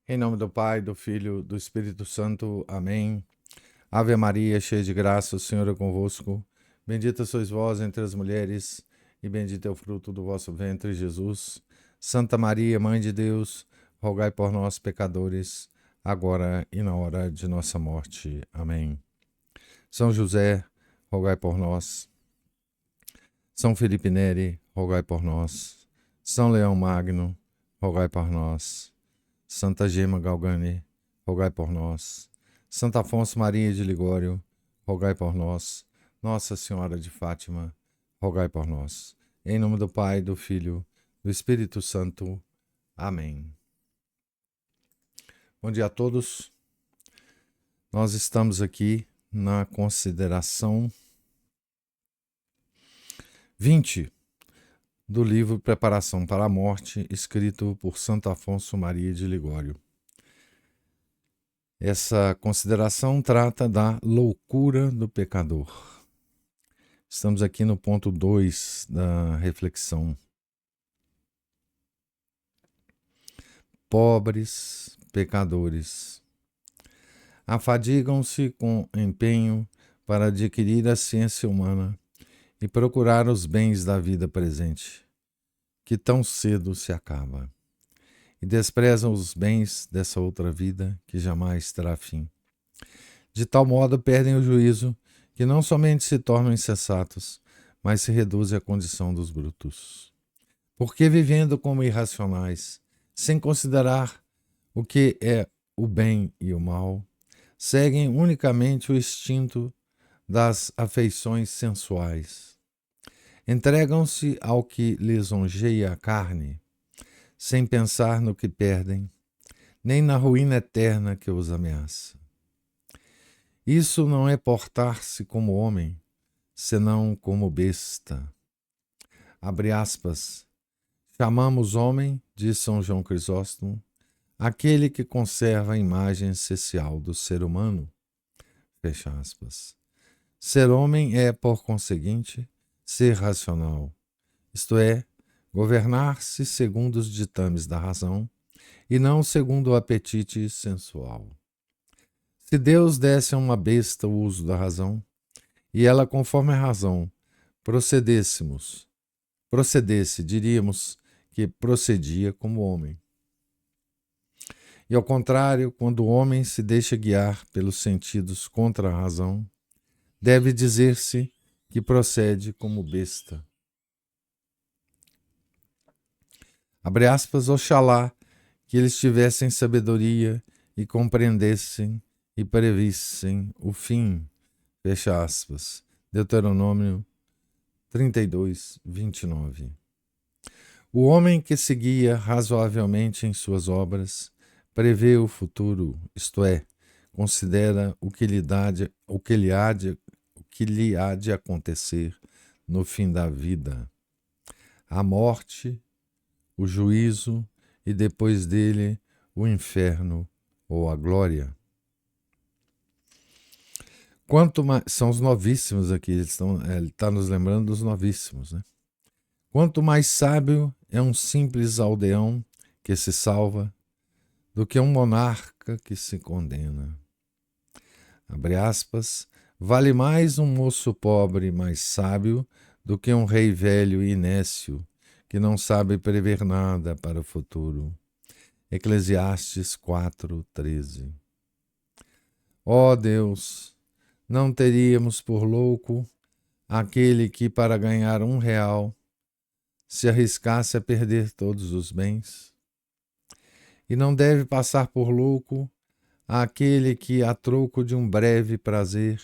Em nome do Pai, do Filho, do Espírito Santo. Amém. Ave Maria, cheia de graça, o Senhor é convosco. Bendita sois vós entre as mulheres, e bendito é o fruto do vosso ventre, Jesus. Santa Maria, Mãe de Deus, rogai por nós, pecadores, agora e na hora de nossa morte. Amém. São José, rogai por nós. São Felipe Neri, rogai por nós. São Leão Magno, rogai por nós. Santa Gema Galgani, rogai por nós. Santo Afonso Maria de Ligório, rogai por nós. Nossa Senhora de Fátima, rogai por nós. Em nome do Pai, do Filho, do Espírito Santo. Amém. Bom dia a todos. Nós estamos aqui na consideração 20 do livro Preparação para a Morte, escrito por Santo Afonso Maria de Ligório. Essa consideração trata da loucura do pecador. Estamos aqui no ponto 2 da reflexão. Pobres pecadores, afadigam-se com empenho para adquirir a ciência humana e procurar os bens da vida presente, que tão cedo se acaba, e desprezam os bens dessa outra vida que jamais terá fim. De tal modo perdem o juízo que não somente se tornam insensatos, mas se reduzem à condição dos brutos. Porque vivendo como irracionais, sem considerar o que é o bem e o mal, seguem unicamente o instinto das afeições sensuais. Entregam-se ao que lisonjeia a carne, sem pensar no que perdem, nem na ruína eterna que os ameaça. Isso não é portar-se como homem, senão como besta. Abre aspas. Chamamos homem, diz São João Crisóstomo, aquele que conserva a imagem essencial do ser humano. Fecha aspas. Ser homem é, por conseguinte, ser racional, isto é, governar-se segundo os ditames da razão e não segundo o apetite sensual. Se Deus desse a uma besta o uso da razão, e ela, conforme a razão, procedesse, diríamos que procedia como homem. E ao contrário, quando o homem se deixa guiar pelos sentidos contra a razão, deve dizer-se que procede como besta. Abre aspas, oxalá que eles tivessem sabedoria e compreendessem e previssem o fim. Fecha aspas. Deuteronômio 32, 29. O homem que se guia razoavelmente em suas obras prevê o futuro, isto é, considera o que lhe há de acontecer no fim da vida, a morte, o juízo e depois dele o inferno ou a glória. Quanto mais, são os novíssimos aqui, ele está nos lembrando dos novíssimos, né? Quanto mais sábio é um simples aldeão que se salva do que um monarca que se condena. Abre aspas, vale mais um moço pobre mais sábio do que um rei velho e nécio que não sabe prever nada para o futuro. Eclesiastes 4:13. Ó Deus, não teríamos por louco aquele que, para ganhar R$1, se arriscasse a perder todos os bens? E não deve passar por louco aquele que, a troco de um breve prazer,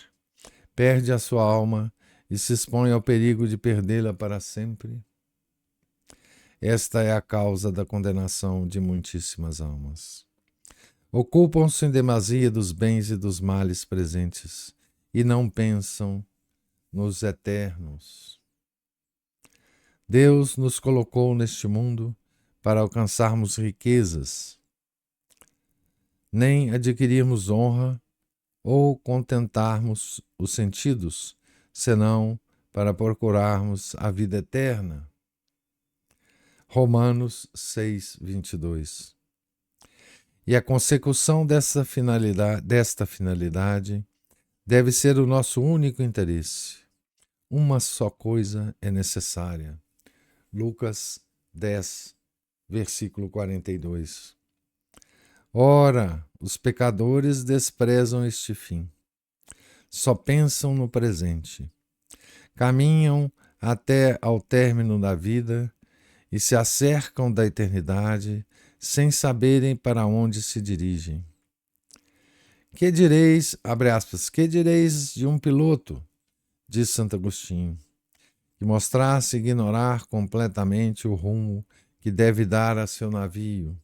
perde a sua alma e se expõe ao perigo de perdê-la para sempre? Esta é a causa da condenação de muitíssimas almas. Ocupam-se em demasia dos bens e dos males presentes e não pensam nos eternos. Deus nos colocou neste mundo para alcançarmos riquezas, nem adquirirmos honra ou contentarmos os sentidos, senão para procurarmos a vida eterna. Romanos 6:22. E a consecução desta finalidade deve ser o nosso único interesse. Uma só coisa é necessária. Lucas 10, versículo 42. Ora, os pecadores desprezam este fim. Só pensam no presente. Caminham até ao término da vida e se acercam da eternidade sem saberem para onde se dirigem. Que direis, abre aspas, que direis de um piloto, diz Santo Agostinho, que mostrasse ignorar completamente o rumo que deve dar a seu navio?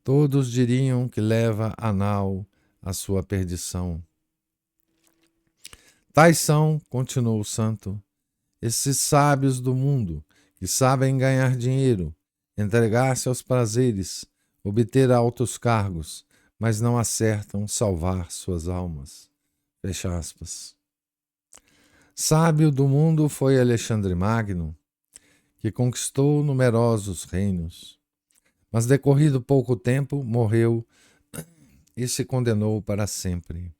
Todos diriam que leva a nau à sua perdição. Tais são, continuou o santo, esses sábios do mundo que sabem ganhar dinheiro, entregar-se aos prazeres, obter altos cargos, mas não acertam salvar suas almas. Fecha aspas. Sábio do mundo foi Alexandre Magno, que conquistou numerosos reinos, mas decorrido pouco tempo morreu e se condenou para sempre.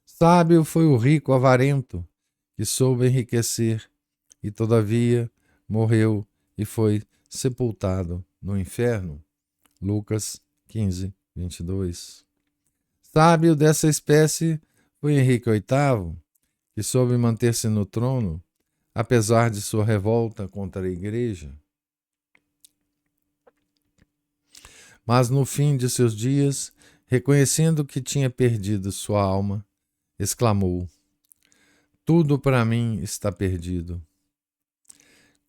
Sábio foi o rico avarento, que soube enriquecer e, todavia, morreu e foi sepultado no inferno. Lucas 15, 22. Sábio dessa espécie foi Henrique VIII, que soube manter-se no trono, apesar de sua revolta contra a Igreja. Mas no fim de seus dias, reconhecendo que tinha perdido sua alma, exclamou: tudo para mim está perdido.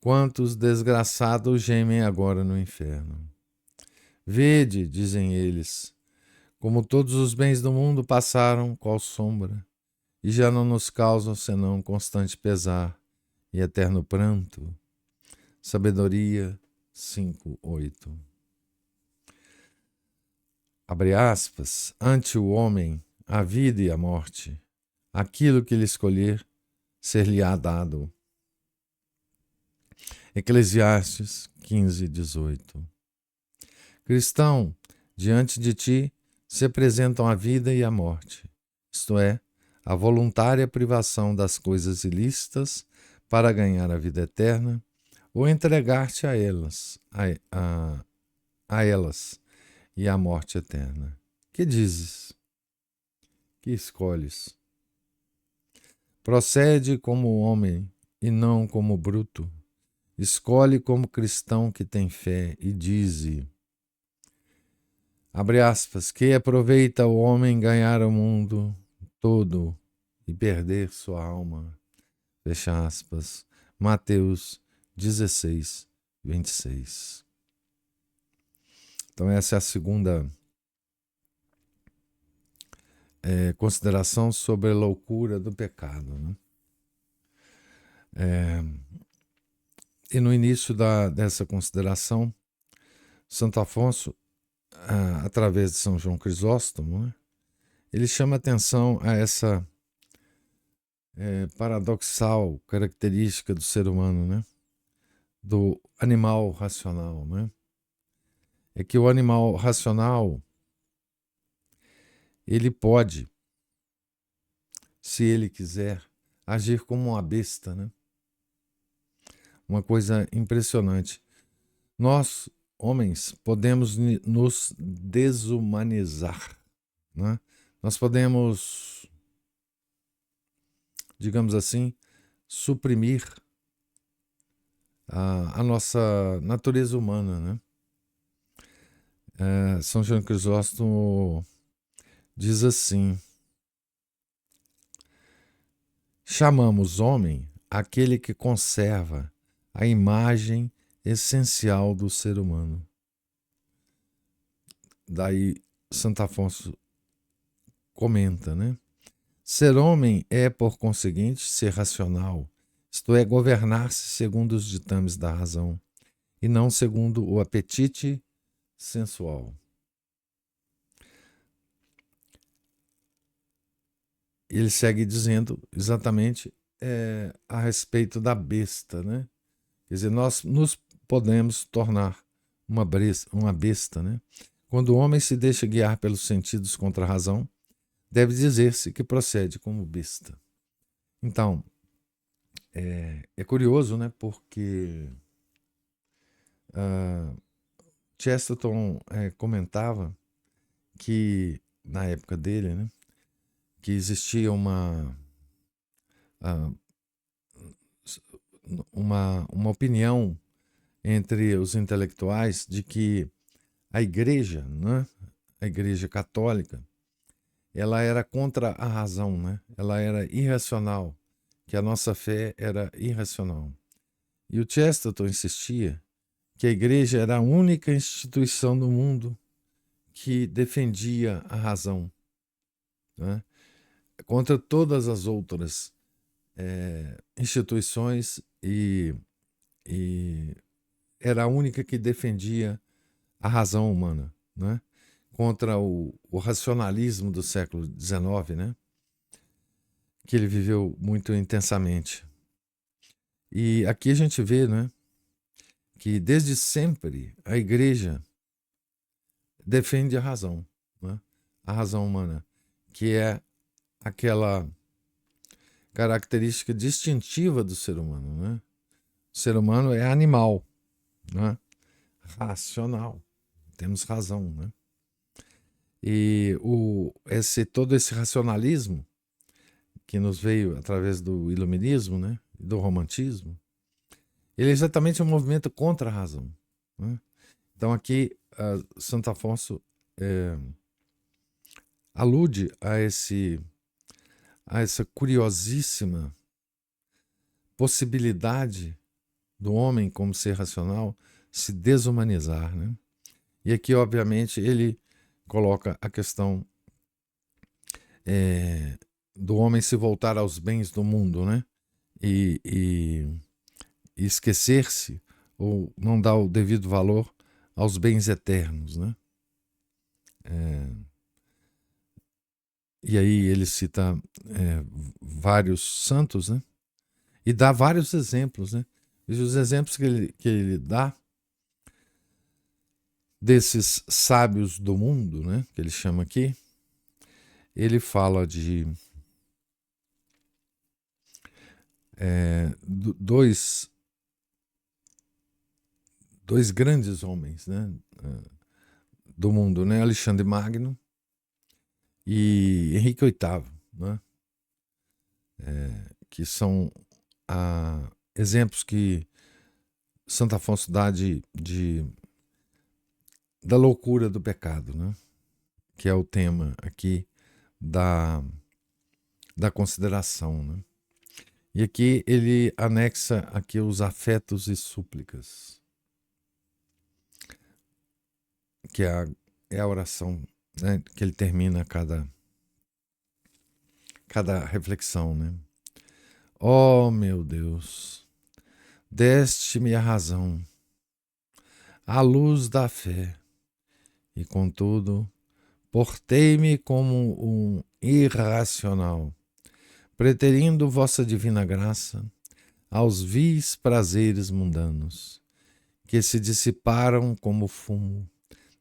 Quantos desgraçados gemem agora no inferno? Vede, dizem eles, como todos os bens do mundo passaram qual sombra, e já não nos causam senão constante pesar e eterno pranto. Sabedoria 5:8. Abre aspas, ante o homem, a vida e a morte, aquilo que ele escolher, ser-lhe-á dado. Eclesiastes 15:18. Cristão, diante de ti se apresentam a vida e a morte, isto é, a voluntária privação das coisas ilícitas para ganhar a vida eterna ou entregar-te a elas, a elas e à morte eterna. Que dizes? Que escolhes? Procede como homem e não como bruto. Escolhe como cristão que tem fé e dize, abre aspas, que aproveita o homem ganhar o mundo todo e perder sua alma. Fecha aspas. Mateus 16, 26. Então essa é a segunda consideração sobre a loucura do pecado, né? E no início dessa consideração, Santo Afonso, através de São João Crisóstomo, né, ele chama atenção a essa paradoxal característica do ser humano, né, do animal racional, né? É que o animal racional, ele pode, se ele quiser, agir como uma besta, né? Uma coisa impressionante. Nós, homens, podemos nos desumanizar, né? Nós podemos, digamos assim, suprimir a nossa natureza humana, né? São João Crisóstomo diz assim: chamamos homem aquele que conserva a imagem essencial do ser humano. Daí Santo Afonso comenta, né? Ser homem é, por conseguinte, ser racional, isto é, governar-se segundo os ditames da razão, e não segundo o apetite sensual. Ele segue dizendo exatamente a respeito da besta, né? Quer dizer, nós nos podemos tornar uma besta, né? Quando o homem se deixa guiar pelos sentidos contra a razão, deve dizer-se que procede como besta. Então, é curioso, né? Porque Chesterton comentava que, na época dele, né, que existia uma opinião entre os intelectuais de que a igreja, né, a igreja católica, ela era contra a razão, né? Ela era irracional, que a nossa fé era irracional. E o Chesterton insistia que a igreja era a única instituição no mundo que defendia a razão, né? Contra todas as outras instituições, e era a única que defendia a razão humana, né? Contra o racionalismo do século XIX, né? Que ele viveu muito intensamente. E aqui a gente vê, né, que desde sempre a igreja defende a razão, né? A razão humana, que é aquela característica distintiva do ser humano, né? O ser humano é animal, né? Racional, temos razão, né? E todo esse racionalismo que nos veio através do iluminismo, né, do romantismo, ele é exatamente um movimento contra a razão, né? Então aqui Santo Afonso alude a essa curiosíssima possibilidade do homem como ser racional se desumanizar, né? E aqui, obviamente, ele coloca a questão do homem se voltar aos bens do mundo, né? E esquecer-se ou não dar o devido valor aos bens eternos, né? E aí ele cita vários santos, né? E dá vários exemplos, né? E os exemplos que ele dá desses sábios do mundo, né? Que ele chama aqui, ele fala de dois grandes homens, né? Do mundo, né? Alexandre Magno e Henrique VIII, né? Que são exemplos que Santo Afonso dá da loucura do pecado, né? Que é o tema aqui da consideração, né? E aqui ele anexa aqui os afetos e súplicas, que é a oração, né, que ele termina cada reflexão, né? Ó meu Deus, deste-me a razão, a luz da fé, e contudo portei-me como um irracional, preterindo vossa divina graça aos vis prazeres mundanos, que se dissiparam como fumo,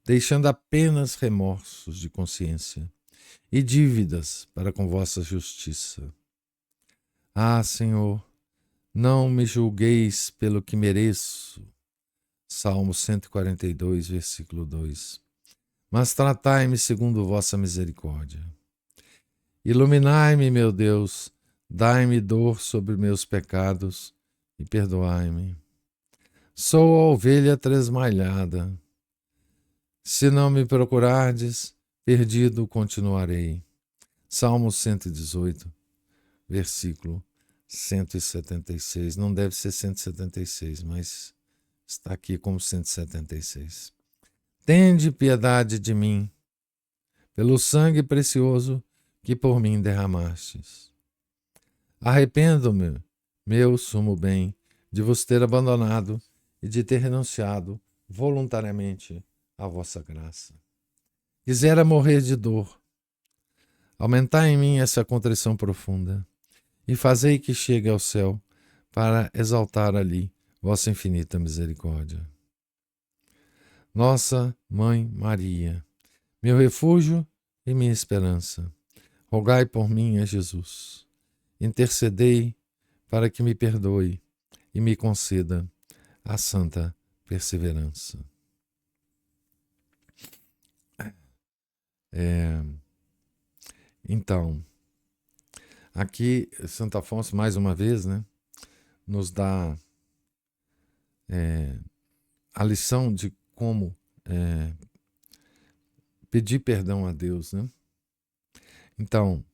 deixando apenas remorsos de consciência e dívidas para com vossa justiça. Ah, Senhor, não me julgueis pelo que mereço. Salmo 142, versículo 2. Mas tratai-me segundo vossa misericórdia. Iluminai-me, meu Deus, dai-me dor sobre meus pecados e perdoai-me. Sou a ovelha tresmalhada. Se não me procurardes, perdido continuarei. Salmo 118, versículo 176. Não deve ser 176, mas está aqui como 176. Tende piedade de mim, pelo sangue precioso que por mim derramastes. Arrependo-me, meu sumo bem, de vos ter abandonado e de ter renunciado voluntariamente à vossa graça. Quisera morrer de dor. Aumentai em mim essa contrição profunda e fazei que chegue ao céu para exaltar ali vossa infinita misericórdia. Nossa Mãe Maria, meu refúgio e minha esperança, rogai por mim a Jesus. Intercedei para que me perdoe e me conceda a santa perseverança. Então, aqui Santo Afonso, mais uma vez, né, nos dá a lição de como pedir perdão a Deus, né? Então,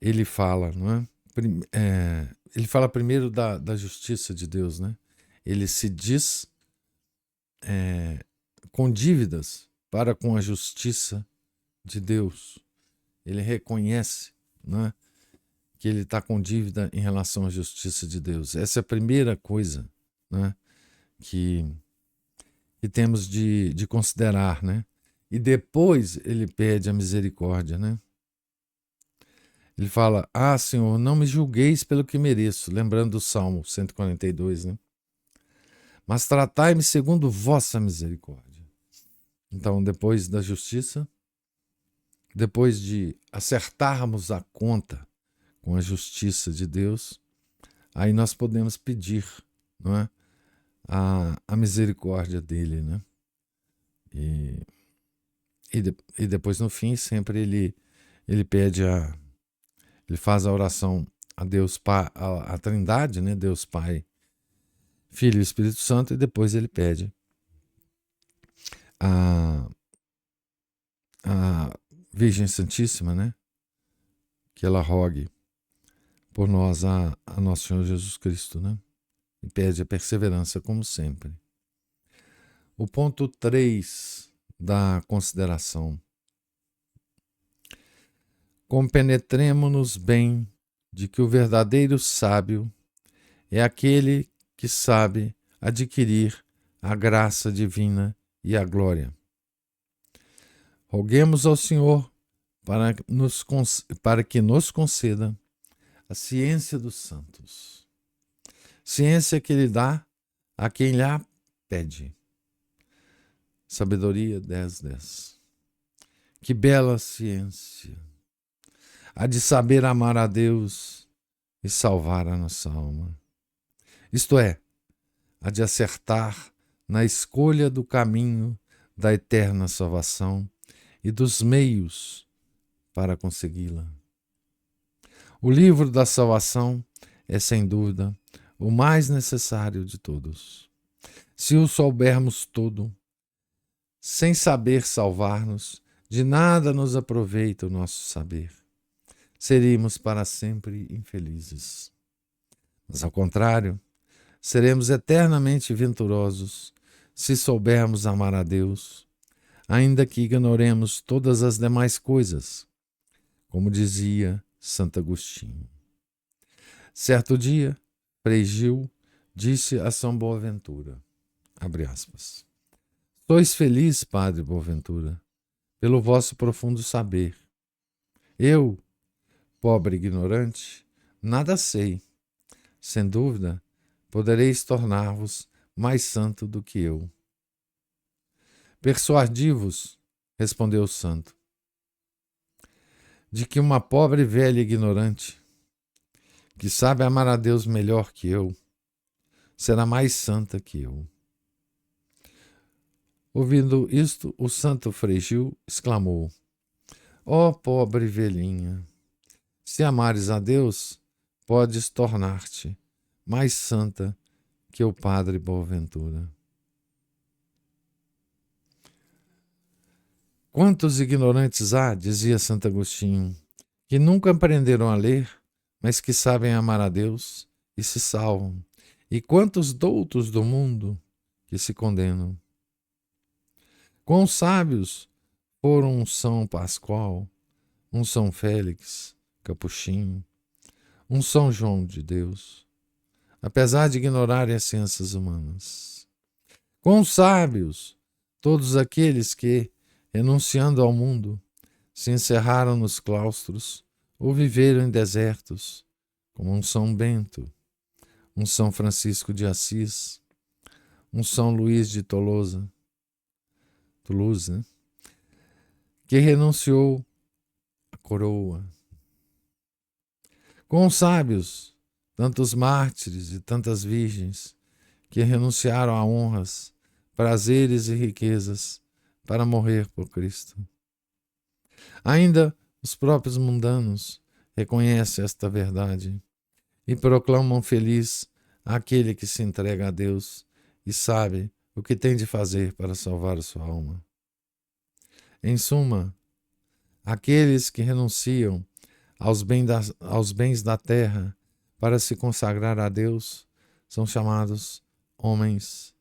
ele fala, não é? Ele fala primeiro da justiça de Deus, né? Ele se diz com dívidas para com a justiça de Deus. Ele reconhece, né, que ele está com dívida em relação à justiça de Deus. Essa é a primeira coisa, né, que temos de considerar, né? E depois ele pede a misericórdia, né? Ele fala, Senhor, não me julgueis pelo que mereço, lembrando do Salmo 142, né? Mas tratai-me segundo vossa misericórdia. Então, depois da justiça, depois de acertarmos a conta com a justiça de Deus, aí nós podemos pedir, não é, a misericórdia dele, né? E depois, no fim, sempre ele pede ele faz a oração a Deus Pai, a Trindade, né? Deus Pai, Filho e Espírito Santo, e depois ele pede a Virgem Santíssima, né? Que ela rogue por nós a nosso Senhor Jesus Cristo, né? E pede a perseverança, como sempre. O ponto 3 da consideração. Compenetremo-nos bem de que o verdadeiro sábio é aquele que sabe adquirir a graça divina e a glória. Roguemos ao Senhor para que nos conceda a ciência dos santos. Ciência que Ele dá a quem lhe pede. Sabedoria 10:10. Que bela ciência! A de saber amar a Deus e salvar a nossa alma. Isto é, a de acertar na escolha do caminho da eterna salvação e dos meios para consegui-la. O livro da salvação é, sem dúvida, o mais necessário de todos. Se o soubermos todo, sem saber salvar-nos, de nada nos aproveita o nosso saber. Seríamos para sempre infelizes. Mas, ao contrário, seremos eternamente venturosos se soubermos amar a Deus, ainda que ignoremos todas as demais coisas, como dizia Santo Agostinho. Certo dia, Frei Gil disse a São Boaventura, abre aspas, sois feliz, Padre Boaventura, pelo vosso profundo saber. Eu, pobre ignorante, nada sei. Sem dúvida, podereis tornar-vos mais santo do que eu. Persuadi-vos, respondeu o santo, de que uma pobre velha ignorante, que sabe amar a Deus melhor que eu, será mais santa que eu. Ouvindo isto, o santo Frei Gil exclamou, ó pobre velhinha, se amares a Deus, podes tornar-te mais santa que o Padre Boaventura. Quantos ignorantes há, dizia Santo Agostinho, que nunca aprenderam a ler, mas que sabem amar a Deus e se salvam, e quantos doutos do mundo que se condenam. Quão sábios foram um São Pascoal, um São Félix, Capuchinho, um São João de Deus, apesar de ignorarem as ciências humanas. Quão sábios todos aqueles que, renunciando ao mundo, se encerraram nos claustros ou viveram em desertos, como um São Bento, um São Francisco de Assis, um São Luís de Tolosa, Toulouse, né? Que renunciou à coroa. Com os sábios, tantos mártires e tantas virgens, que renunciaram a honras, prazeres e riquezas para morrer por Cristo. Ainda os próprios mundanos reconhecem esta verdade e proclamam feliz aquele que se entrega a Deus e sabe o que tem de fazer para salvar a sua alma. Em suma, aqueles que renunciam aos bens da terra para se consagrar a Deus são chamados homens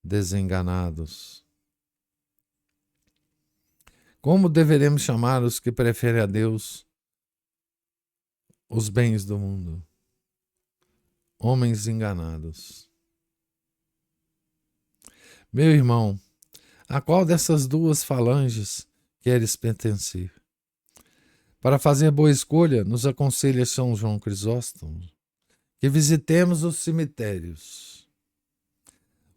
desenganados. Como deveremos chamar os que preferem a Deus os bens do mundo? Homens enganados. Meu irmão, a qual dessas duas falanges queres pertencer? Para fazer boa escolha, nos aconselha São João Crisóstomo que visitemos os cemitérios.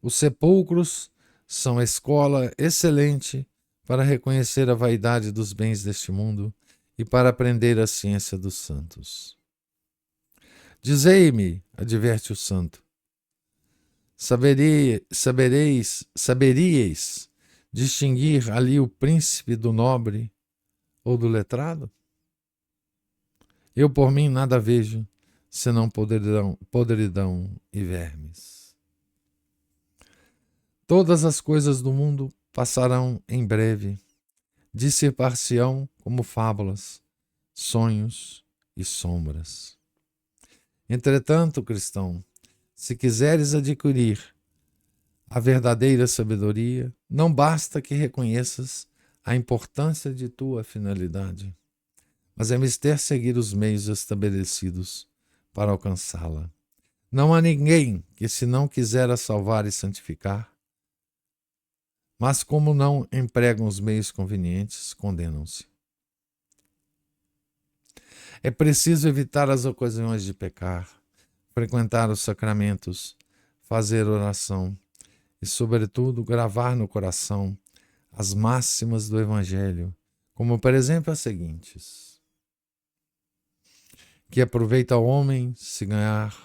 Os sepulcros são a escola excelente para reconhecer a vaidade dos bens deste mundo e para aprender a ciência dos santos. Dizei-me, adverte o santo, saberíeis distinguir ali o príncipe do nobre ou do letrado? Eu por mim nada vejo, senão podridão e vermes. Todas as coisas do mundo passarão em breve, dissipar-se-ão como fábulas, sonhos e sombras. Entretanto, cristão, se quiseres adquirir a verdadeira sabedoria, não basta que reconheças a importância de tua finalidade, mas é mister seguir os meios estabelecidos para alcançá-la. Não há ninguém que, se não quiser a salvar e santificar, mas como não empregam os meios convenientes, condenam-se. É preciso evitar as ocasiões de pecar, frequentar os sacramentos, fazer oração e, sobretudo, gravar no coração as máximas do Evangelho, como, por exemplo, as seguintes: que aproveita ao homem se ganhar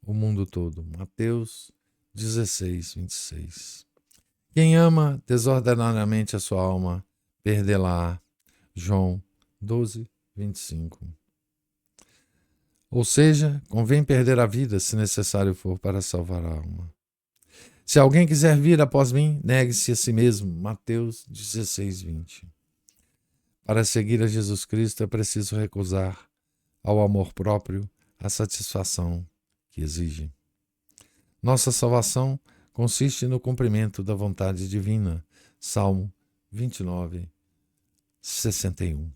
o mundo todo. Mateus 16, 26. Quem ama desordenadamente a sua alma, perdê-la-á. João 12, 25. Ou seja, convém perder a vida, se necessário for, para salvar a alma. Se alguém quiser vir após mim, negue-se a si mesmo. Mateus 16, 20. Para seguir a Jesus Cristo é preciso recusar ao amor próprio a satisfação que exige. Nossa salvação consiste no cumprimento da vontade divina. Salmo 29, 61.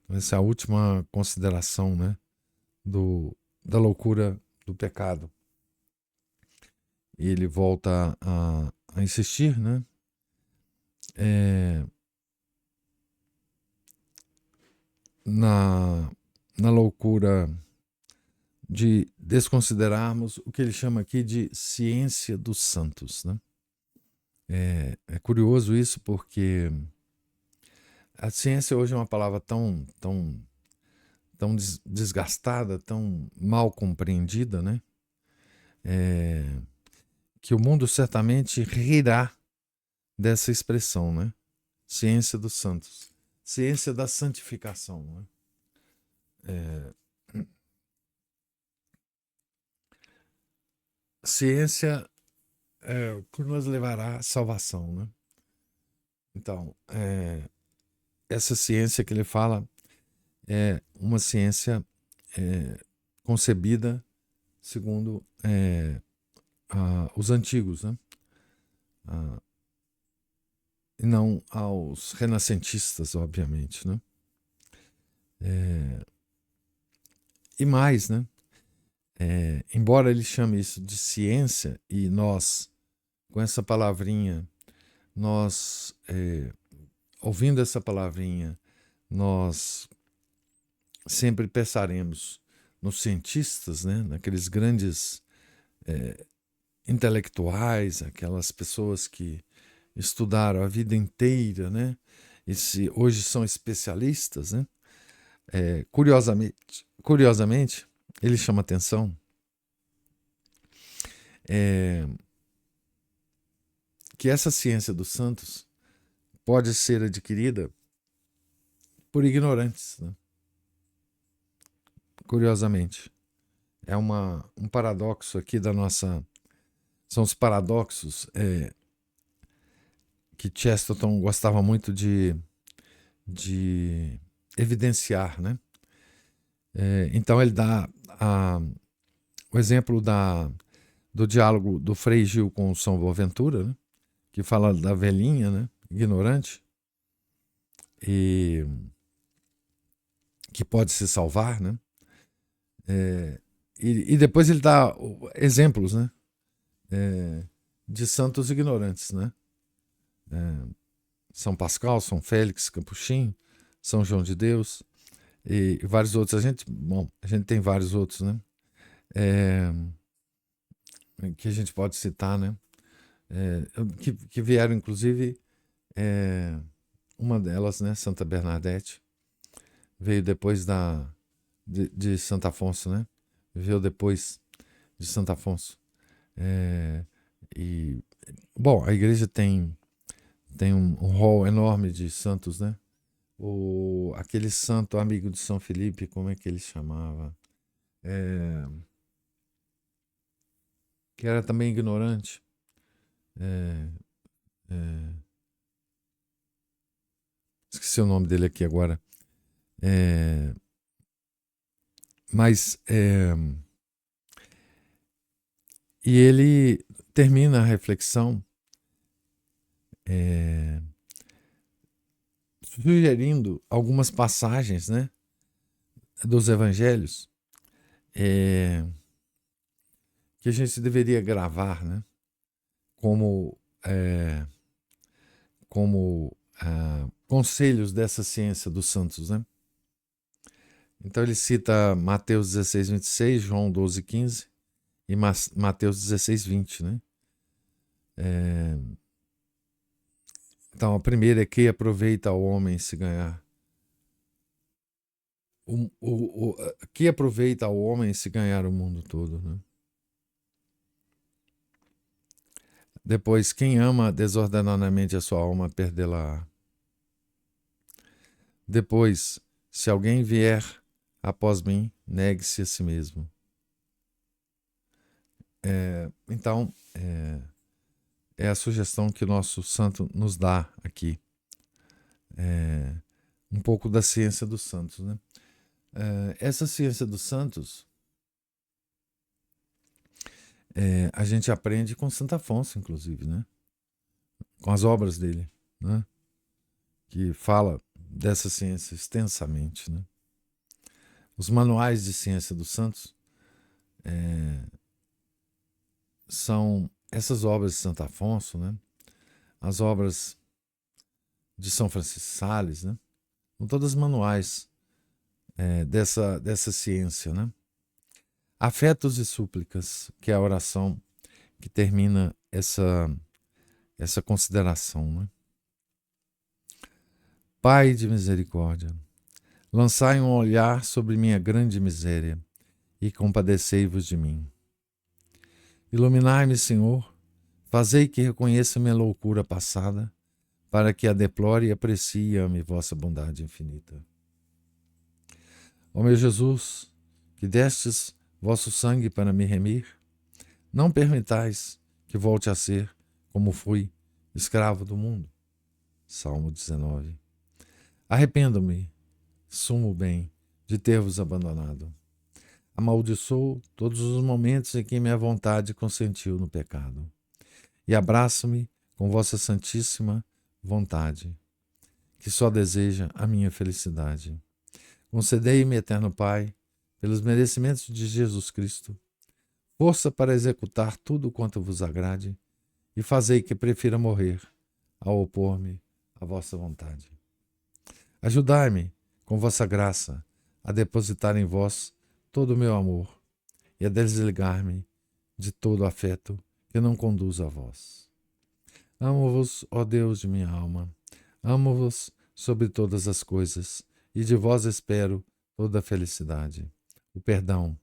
Essa é a última consideração, né, da loucura do pecado. E ele volta a insistir, né, na loucura de desconsiderarmos o que ele chama aqui de ciência dos santos, né? É curioso isso, porque a ciência hoje é uma palavra tão desgastada, tão mal compreendida, né? Que o mundo certamente rirá dessa expressão, né? Ciência dos santos, ciência da santificação, né? Ciência que nos levará à salvação, né? Então, essa ciência que ele fala é uma ciência concebida segundo os antigos, né? E não aos renascentistas, obviamente, né? E mais, né? Embora ele chame isso de ciência, e nós, com essa palavrinha, nós, ouvindo essa palavrinha, nós sempre pensaremos nos cientistas, né? Naqueles grandes intelectuais, aquelas pessoas que estudaram a vida inteira, né? Hoje são especialistas, né? Curiosamente, ele chama atenção que essa ciência dos santos pode ser adquirida por ignorantes, né? Curiosamente. É um paradoxo aqui da nossa... São os paradoxos que Chesterton gostava muito de evidenciar, né? Então ele dá o exemplo do diálogo do Frei Gil com o São Boaventura, né? Que fala da velhinha, né? Ignorante, e que pode se salvar, né? E depois ele dá exemplos, né? De santos ignorantes, né? São Pascal, São Félix, Capuchin, São João de Deus e vários outros. A gente tem vários outros, né? Que a gente pode citar, né? Que vieram, inclusive, uma delas, né? Santa Bernadette, veio depois de Santo Afonso, né? Veio depois de Santo Afonso. Bom, a igreja tem um rol enorme de santos, né? Aquele santo amigo de São Felipe, como é que ele chamava? Que era também ignorante. Esqueci o nome dele aqui agora. E ele termina a reflexão sugerindo algumas passagens, né, dos evangelhos que a gente deveria gravar, né, como conselhos dessa ciência dos santos, né? Então ele cita Mateus 16, 26, João 12, 15 e Mateus 16, 20, né? Então a primeira é: que aproveita o homem se ganhar? Que aproveita o homem se ganhar o mundo todo, né? Depois, quem ama desordenadamente a sua alma, perdê-la. Depois, se alguém vier após mim, negue-se a si mesmo. Então, é a sugestão que o nosso santo nos dá aqui. Um pouco da ciência dos santos, né? Essa ciência dos santos a gente aprende com Santo Afonso, inclusive, né? Com as obras dele, né? Que fala dessa ciência extensamente, né? Os manuais de ciência dos santos são essas obras de Santo Afonso, né? As obras de São Francisco de Sales, né? São todas manuais dessa ciência, né? Afetos e súplicas, que é a oração que termina essa consideração, né? Pai de misericórdia, lançai um olhar sobre minha grande miséria e compadecei-vos de mim. Iluminai-me, Senhor, fazei que reconheça minha loucura passada, para que a deplore e aprecie e ame vossa bondade infinita. Ó meu Jesus, que destes vosso sangue para me remir, não permitais que volte a ser, como fui, escravo do mundo. Salmo 19. Arrependo-me, sumo bem, de ter-vos abandonado. Amaldiçoo todos os momentos em que minha vontade consentiu no pecado. E abraço-me com vossa santíssima vontade, que só deseja a minha felicidade. Concedei-me, eterno Pai, pelos merecimentos de Jesus Cristo, força para executar tudo quanto vos agrade, e fazei que prefira morrer ao opor-me à vossa vontade. Ajudai-me, com vossa graça, a depositar em vós todo o meu amor e a desligar-me de todo afeto que não conduz a vós. Amo-vos, ó Deus de minha alma. Amo-vos sobre todas as coisas, e de vós espero toda a felicidade, o perdão,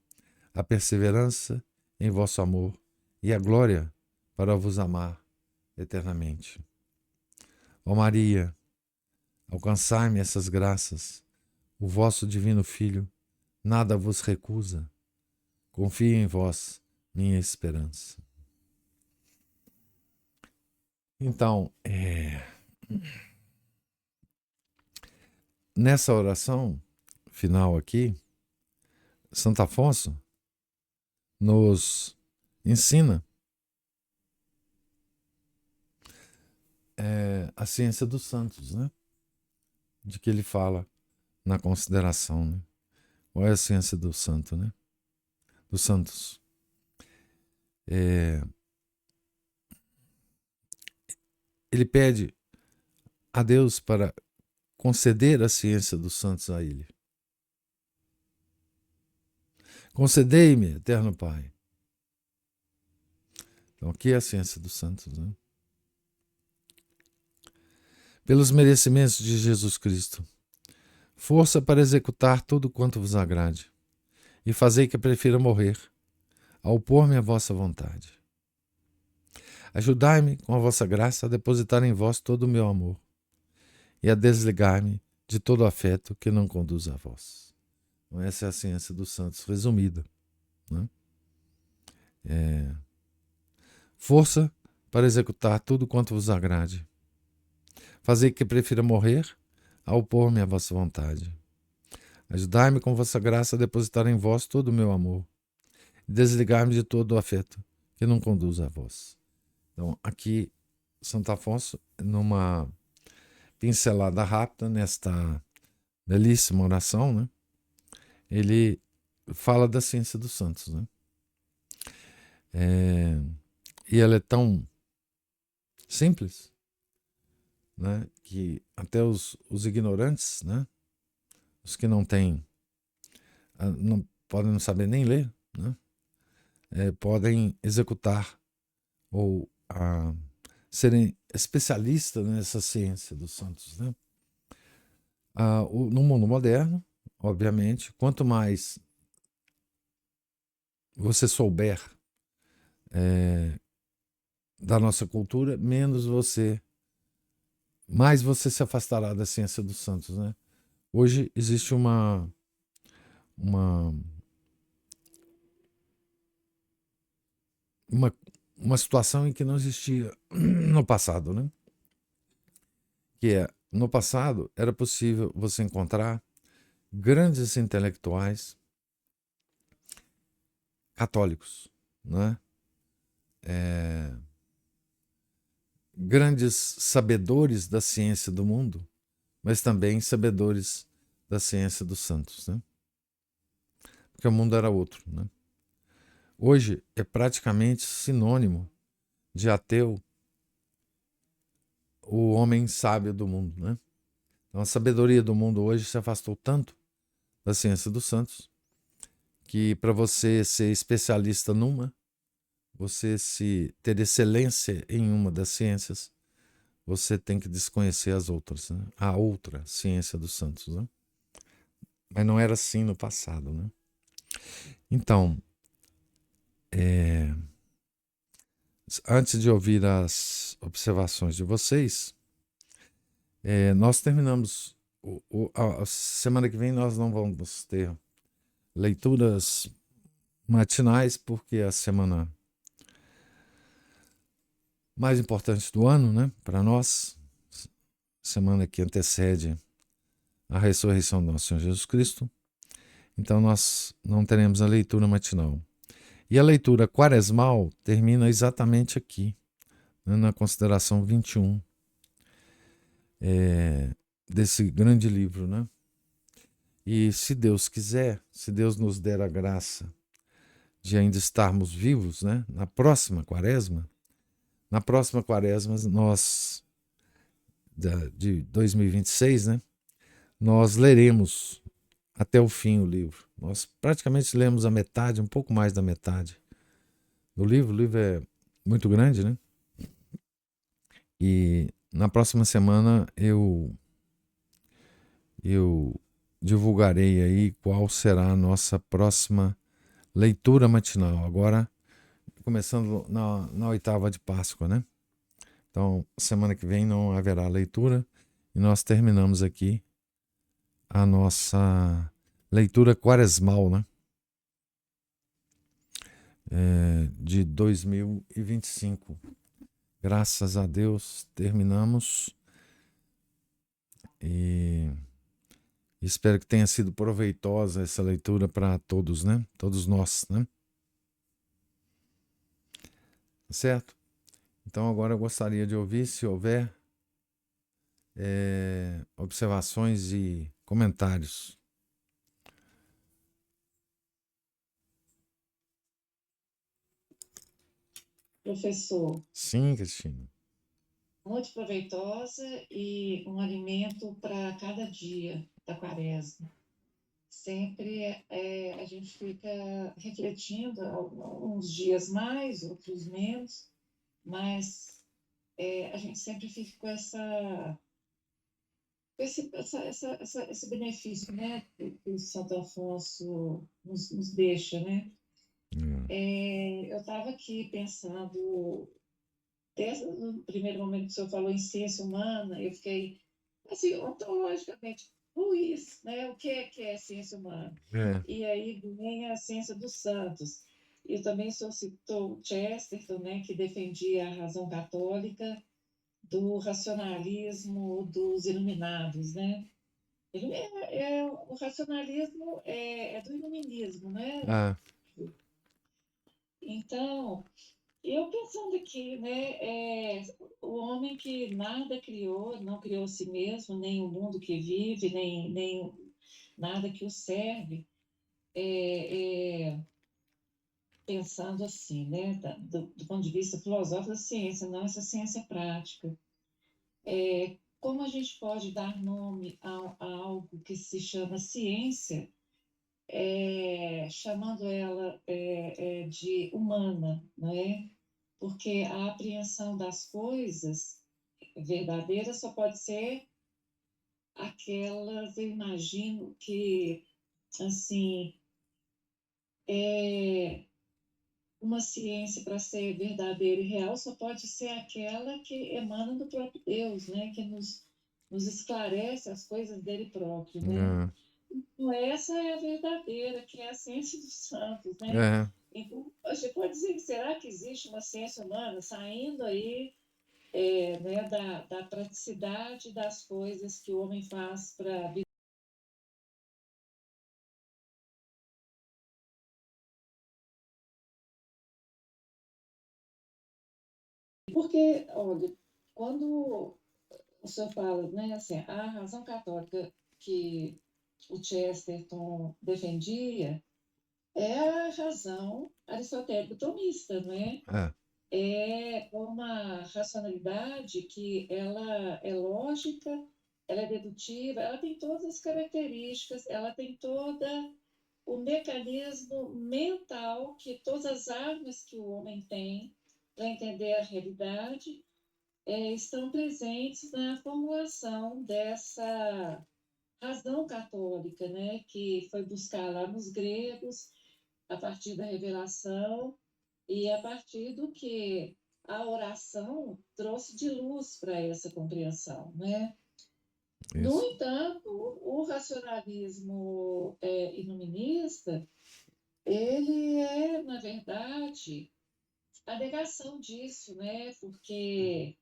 a perseverança em vosso amor e a glória para vos amar eternamente. Ó Maria, alcançai-me essas graças. O vosso divino Filho nada vos recusa. Confio em vós, minha esperança. Então, nessa oração final aqui, Santo Afonso nos ensina a ciência dos santos, né? De que ele fala na consideração, né? Qual é a ciência do santo, né? Dos santos. Ele pede a Deus para conceder a ciência dos santos a ele. Concedei-me, eterno Pai. Então, aqui é a ciência dos santos, né? Pelos merecimentos de Jesus Cristo, força para executar tudo quanto vos agrade, e fazei que eu prefira morrer, a opor-me à vossa vontade. Ajudai-me, com a vossa graça, a depositar em vós todo o meu amor, e a desligar-me de todo o afeto que não conduz a vós. Então, essa é a ciência dos santos resumida, né? Força para executar tudo quanto vos agrade. Fazei que prefira morrer a opor-me à vossa vontade. Ajudai-me com vossa graça a depositar em vós todo o meu amor e desligar-me de todo o afeto que não conduz a vós. Então, aqui, Santo Afonso, numa pincelada rápida, nesta belíssima oração, né? Ele fala da ciência dos santos, né? E ela é tão simples, né, que até os ignorantes, né, os que não têm, não podem não saber nem ler, né, podem executar ou serem especialistas nessa ciência dos santos, né? No mundo moderno, obviamente, quanto mais você souber da nossa cultura, mais você se afastará da ciência dos santos, né? Hoje existe uma situação em que não existia no passado, né? Que é, no passado era possível você encontrar grandes intelectuais católicos, né? Grandes sabedores da ciência do mundo, mas também sabedores da ciência dos santos, né? Porque o mundo era outro, né? Hoje é praticamente sinônimo de ateu o homem sábio do mundo, né? Então a sabedoria do mundo hoje se afastou tanto da ciência dos santos que para você ser especialista numa, você se ter excelência em uma das ciências, você tem que desconhecer as outras, né? A outra ciência dos santos, né? Mas não era assim no passado, né? Então, antes de ouvir as observações de vocês, nós terminamos. A semana que vem nós não vamos ter leituras matinais, porque é a semana mais importante do ano, né, para nós, semana que antecede a ressurreição do nosso Senhor Jesus Cristo. Então nós não teremos a leitura matinal. E a leitura quaresmal termina exatamente aqui, né, na consideração 21 desse grande livro, né? E se Deus quiser, se Deus nos der a graça de ainda estarmos vivos, né, na próxima quaresma nós, de 2026, né, nós leremos até o fim o livro. Nós praticamente lemos a metade, um pouco mais da metade do livro. O livro é muito grande, né? E na próxima semana eu divulgarei aí qual será a nossa próxima leitura matinal. Agora, começando na oitava de Páscoa, né? Então, semana que vem não haverá leitura e nós terminamos aqui a nossa leitura quaresmal, né? De 2025. Graças a Deus, terminamos e espero que tenha sido proveitosa essa leitura para todos, né? Todos nós, né? Certo? Então agora eu gostaria de ouvir, se houver, observações e comentários. Professor, Sim, Cristina. muito proveitosa e um alimento para cada dia da quaresma. Sempre a gente fica refletindo, uns dias mais, outros menos, mas a gente sempre fica com esse benefício, né, que o Santo Afonso nos deixa, né? Eu estava aqui pensando, desde o primeiro momento que o senhor falou em ciência humana, eu fiquei, assim, ontologicamente, Luiz, né? O que é ciência humana? É. E aí vem a ciência dos santos. E também o senhor citou Chesterton, né, que defendia a razão católica do racionalismo dos iluminados, né? O racionalismo é do iluminismo, né? Ah, Então, eu pensando aqui, né, o homem que nada criou, não criou a si mesmo, nem o mundo que vive, nem nada que o serve, pensando assim, né, do ponto de vista filosófico da ciência, não essa ciência prática. Como a gente pode dar nome a algo que se chama ciência, chamando ela de humana, não é? Porque a apreensão das coisas verdadeiras só pode ser aquelas, eu imagino que, assim, uma ciência para ser verdadeira e real só pode ser aquela que emana do próprio Deus, né? Que nos esclarece as coisas dele próprio, né? é, Então, essa é a verdadeira, que é a ciência dos santos, né? é, Então, você pode dizer que será que existe uma ciência humana saindo aí né, da praticidade das coisas que o homem faz para viver? Porque, olha, quando o senhor fala, né, assim, a razão católica que o Chesterton defendia é a razão aristotélico-tomista, não é? é, É uma racionalidade que ela é lógica, ela é dedutiva, ela tem todas as características, ela tem toda o mecanismo mental que todas as armas que o homem tem para entender a realidade estão presentes na formulação dessa razão católica, né, que foi buscar lá nos gregos, a partir da revelação e a partir do que a oração trouxe de luz para essa compreensão, né? No isso. entanto, o racionalismo iluminista, ele é, na verdade, a negação disso, né? Porque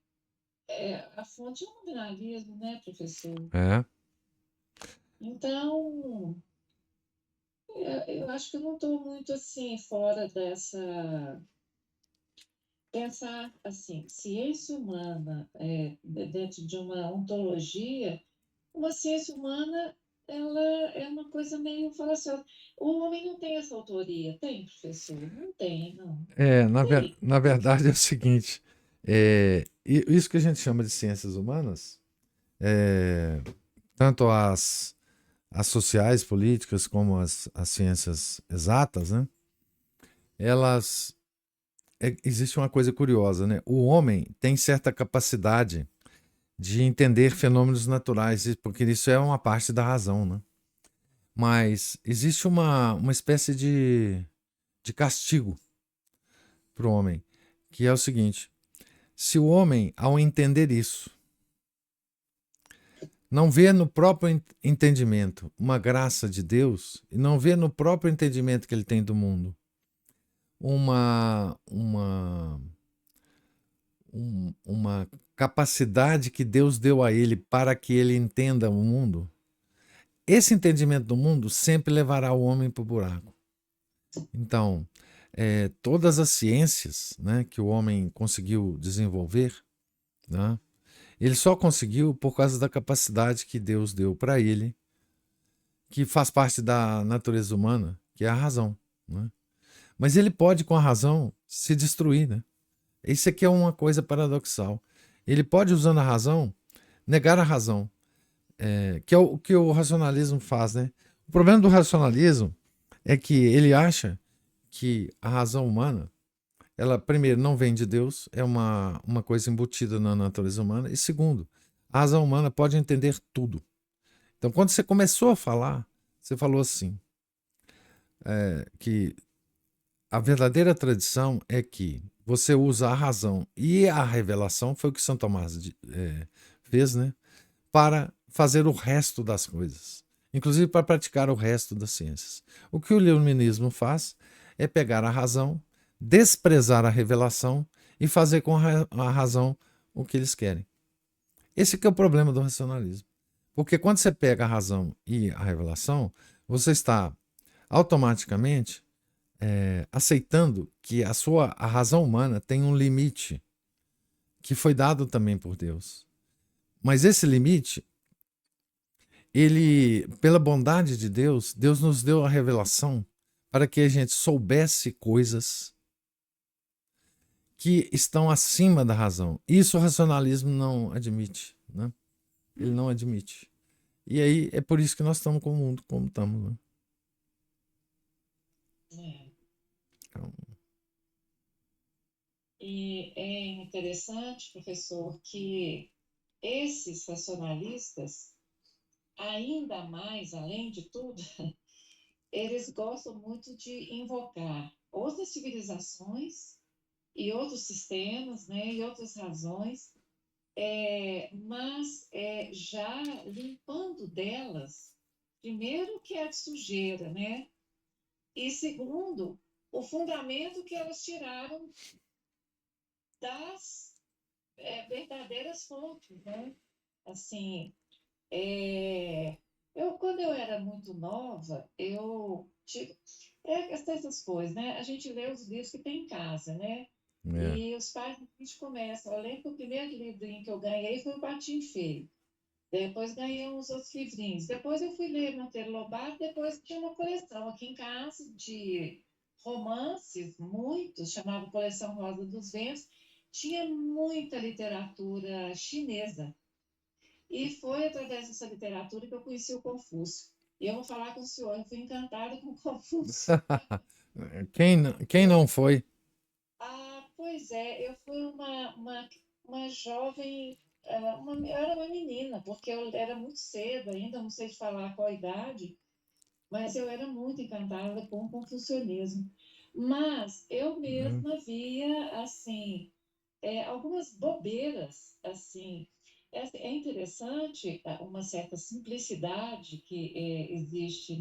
a fonte é o nominalismo, né, professor? É, Então, eu acho que eu não estou muito assim fora dessa pensar assim, ciência humana dentro de uma ontologia, uma ciência humana ela é uma coisa meio falaciosa. O homem não tem essa autoria, tem, professor? Não tem, não. Tem. na verdade é o seguinte, isso que a gente chama de ciências humanas, tanto as sociais, políticas, como as ciências exatas, né? Elas existe uma coisa curiosa, né? O homem tem certa capacidade de entender fenômenos naturais, porque isso é uma parte da razão, né? Mas existe uma espécie de castigo para o homem, que é o seguinte: se o homem, ao entender isso, não vê no próprio entendimento uma graça de Deus, e não vê no próprio entendimento que ele tem do mundo uma, uma, uma capacidade que Deus deu a ele para que ele entenda o mundo, esse entendimento do mundo sempre levará o homem para o buraco. Então, todas as ciências, né, que o homem conseguiu desenvolver, né, ele só conseguiu por causa da capacidade que Deus deu para ele, que faz parte da natureza humana, que é a razão. Né? Mas ele pode, com a razão, se destruir. Né? Isso aqui é uma coisa paradoxal. Ele pode, usando a razão, negar a razão, que é o que o racionalismo faz. Né? O problema do racionalismo é que ele acha que a razão humana, ela, primeiro, não vem de Deus, é uma coisa embutida na natureza humana, e segundo, a razão humana pode entender tudo. Então, quando você começou a falar, você falou assim, que a verdadeira tradição é que você usa a razão e a revelação, foi o que São Tomás fez, né? Para fazer o resto das coisas, inclusive para praticar o resto das ciências. O que o iluminismo faz é pegar a razão, desprezar a revelação e fazer com a razão o que eles querem. Esse que é o problema do racionalismo. Porque quando você pega a razão e a revelação, você está automaticamente aceitando que a razão humana tem um limite que foi dado também por Deus. Mas esse limite, ele, pela bondade de Deus, Deus nos deu a revelação para que a gente soubesse coisas que estão acima da razão. Isso o racionalismo não admite, né? Ele não admite. E aí é por isso que nós estamos com o mundo como estamos, né? É. Então, E é interessante, professor, que esses racionalistas, ainda mais, além de tudo, eles gostam muito de invocar outras civilizações e outros sistemas, né, e outras razões, mas já limpando delas, primeiro que é de sujeira, né, e segundo, o fundamento que elas tiraram das verdadeiras fontes, né? Assim, quando eu era muito nova, eu tive essas coisas, né? A gente lê os livros que tem em casa, né? é. E os pais, a gente começa. Eu lembro que o primeiro livrinho que eu ganhei foi o Patinho Feio. Depois ganhei uns outros livrinhos. Depois eu fui ler Monteiro Lobato. Depois tinha uma coleção aqui em casa de romances, muitos, chamava Coleção Rosa dos Ventos. Tinha muita literatura chinesa. E foi através dessa literatura que eu conheci o Confúcio. E eu vou falar com o senhor, eu fui encantada com o Confúcio. Quem não foi? Ah, pois é, eu fui uma jovem, eu era uma menina, porque eu era muito cedo ainda, não sei te falar qual a idade, mas eu era muito encantada com o confucionismo. Mas eu Né? mesma via, assim, algumas bobeiras, assim. É interessante uma certa simplicidade que existe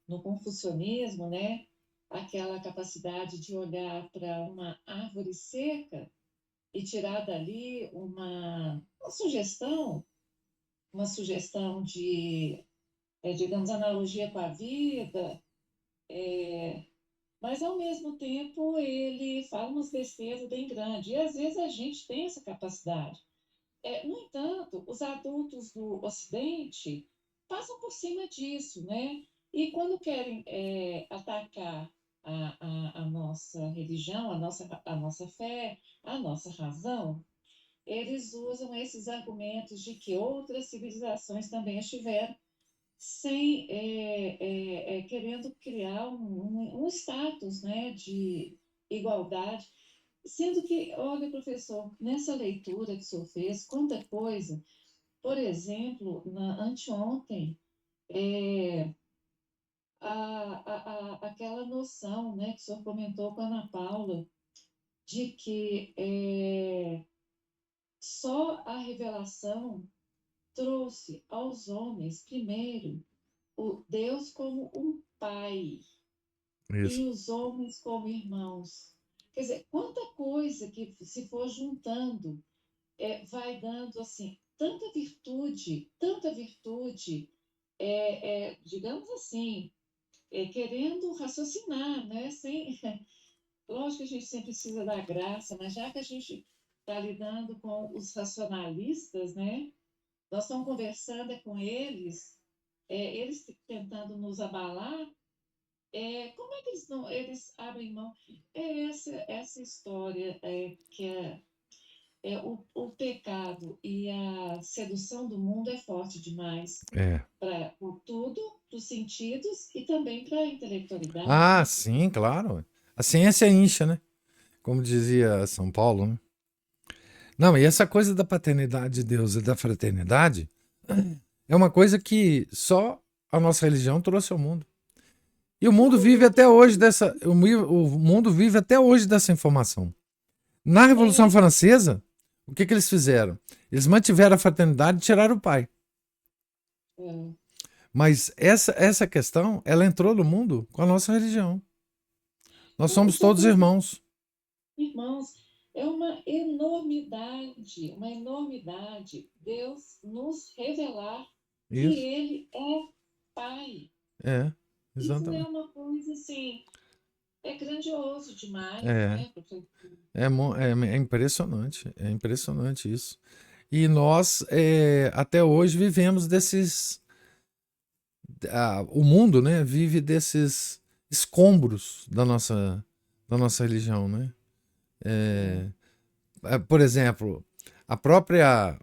no confucionismo, né? Aquela capacidade de olhar para uma árvore seca e tirar dali uma sugestão de, digamos, analogia com a vida, mas ao mesmo tempo ele fala umas besteiras bem grandes. E às vezes a gente tem essa capacidade. No entanto, os adultos do Ocidente passam por cima disso, né? E quando querem atacar a nossa religião, a nossa fé, a nossa razão, eles usam esses argumentos de que outras civilizações também estiveram sem querendo criar um status, né, de igualdade. Sendo que, olha, professor, nessa leitura que o senhor fez, quanta coisa. Por exemplo, anteontem, é, aquela noção, né, que o senhor comentou com a Ana Paula, de que só a revelação trouxe aos homens, primeiro, o Deus como um pai Isso. e os homens como irmãos. Quer dizer, quanta coisa que se for juntando vai dando assim tanta virtude, digamos assim, querendo raciocinar, né? Sem, lógico que a gente sempre precisa da graça, mas já que a gente está lidando com os racionalistas, né? Nós estamos conversando com eles, eles tentando nos abalar, como é que eles não, eles abrem mão? É essa história que o pecado e a sedução do mundo é forte demais É. para tudo, para os sentidos e também para a intelectualidade, Ah, né? sim, claro. A ciência incha, né? Como dizia São Paulo, né? Não, e essa coisa da paternidade de Deus e da fraternidade é uma coisa que só a nossa religião trouxe ao mundo. E o mundo vive até hoje dessa, o mundo vive até hoje dessa informação. Na Revolução É, Francesa, o que eles fizeram? Eles mantiveram a fraternidade e tiraram o pai. é, Mas essa questão, ela entrou no mundo com a nossa religião. Nós não, somos todos irmãos. irmãos, é uma enormidade Deus nos revelar que Isso. Ele é Pai. É, Isso é exatamente. uma coisa assim, é grandioso demais, É, né, professor? é impressionante. É impressionante isso. E nós, até hoje, vivemos desses. O mundo, né, vive desses escombros da nossa religião, né? É, Por exemplo, a própria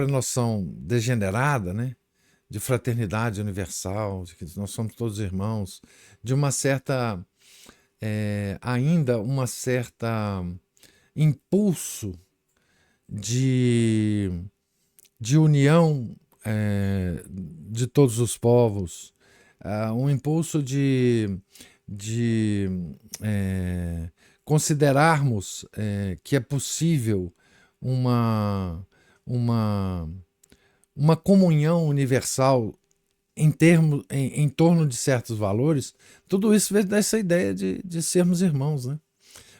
noção degenerada, né, de fraternidade universal, de que nós somos todos irmãos, de uma certa, ainda uma certa impulso de, de união de todos os povos, um impulso de considerarmos que é possível uma, uma, uma comunhão universal em torno de certos valores, tudo isso vem dessa ideia de sermos irmãos, né?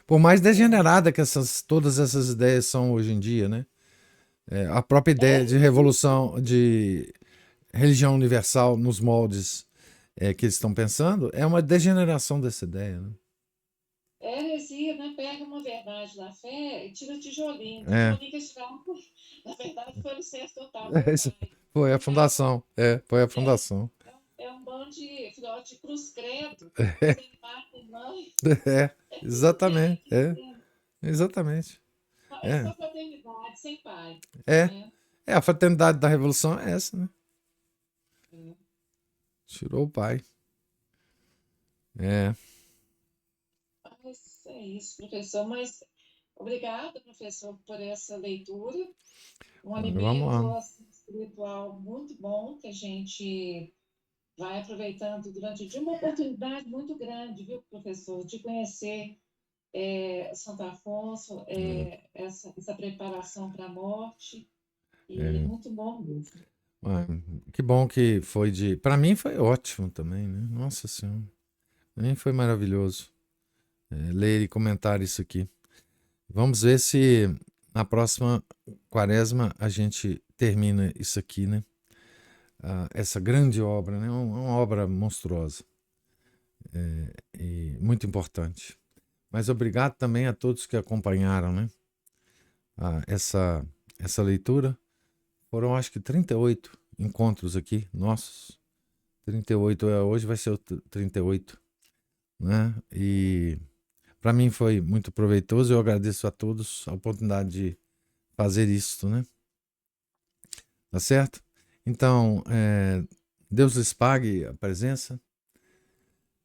Por mais degenerada que todas essas ideias são hoje em dia, né? A própria ideia de heresia, revolução, de religião universal nos moldes que eles estão pensando, é uma degeneração dessa ideia, né? heresia, né? Pega uma verdade da fé e tira tijolinho. É, Tijolinho que eles tiraram, na verdade, foi o licença total do isso pai. foi a O pai fundação, foi a é, fundação. é um bando de filhote de cruz credo, sem pai, sem mãe. É, É tudo pai exatamente, que tem. exatamente. É É, só fraternidade, sem pai. é, Né? a fraternidade da revolução é essa, né? É. Tirou o pai. É, Mas é isso, professor. Mas obrigada, professor, por essa leitura. Um vamos alimento lá. assim, espiritual muito bom que a gente vai aproveitando durante o dia. Uma oportunidade muito grande, viu, professor, de conhecer Santo Afonso, essa preparação para a morte. E É. muito bom mesmo. Ah, que bom que foi de. Para mim foi ótimo também, né? Nossa Senhora. Para mim foi maravilhoso ler e comentar isso aqui. Vamos ver se na próxima quaresma a gente termina isso aqui, né? Essa grande obra, né? Uma obra monstruosa e muito importante. Mas obrigado também a todos que acompanharam, né? Essa leitura. Foram acho que 38 encontros aqui, nossos. 38, hoje vai ser o 38, né? E para mim foi muito proveitoso. Eu agradeço a todos a oportunidade de fazer isso, né? Tá certo? Então, Deus lhes pague a presença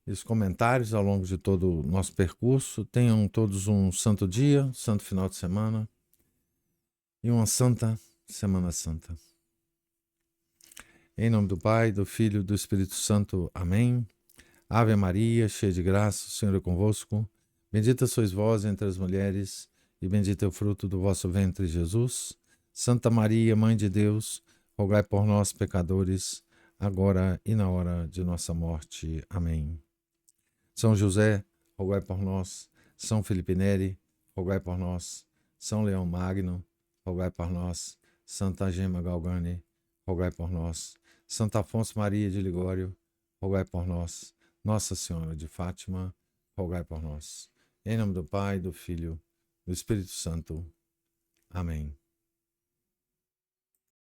e os comentários ao longo de todo o nosso percurso. Tenham todos um santo dia, um santo final de semana e uma santa Semana Santa. Em nome do Pai, do Filho e do Espírito Santo. Amém. Ave Maria, cheia de graça, o Senhor é convosco. Bendita sois vós entre as mulheres, e bendito é o fruto do vosso ventre, Jesus. Santa Maria, Mãe de Deus, rogai por nós, pecadores, agora e na hora de nossa morte. Amém. São José, rogai por nós. São Felipe Neri, rogai por nós. São Leão Magno, rogai por nós. Santa Gema Galgani, rogai por nós. Santo Afonso Maria de Ligório, rogai por nós. Nossa Senhora de Fátima, rogai por nós. Em nome do Pai, do Filho, do Espírito Santo. Amém.